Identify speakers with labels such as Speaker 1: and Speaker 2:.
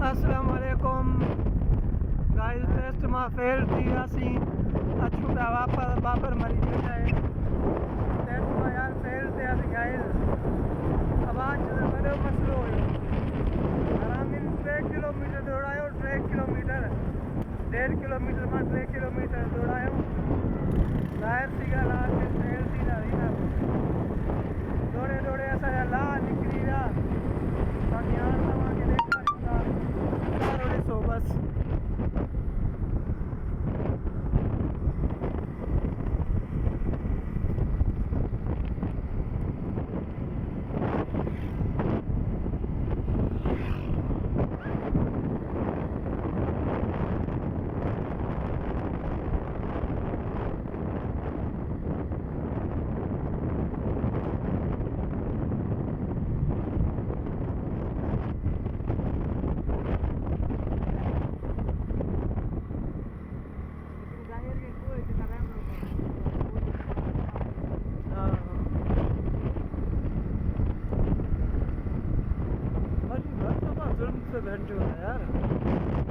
Speaker 1: अस्सलामुअलैकुम guys, test मां fail थी असी अचूं पिया वापस बाबर मरी वेठा है। टेस्ट मां यार फेल थे गाइस। आवाज़ जो वॾो मसलो हुयो। हरामिन 3 किलोमीटर दौड़ायो, 3 किलोमीटर 1.5 किलोमीटर मां 3 किलोमीटर दौड़ायो। ज़ाहिर सी ॻाल्हि आहे कि फेल थी था दौड़े दौड़े असांजा लाह निकिरी विया। बाक़ी हाणे तव्हांखे ॾेखारियूं था, नज़ारो ॾिसो बस। जुल्म से बैठे हो यार।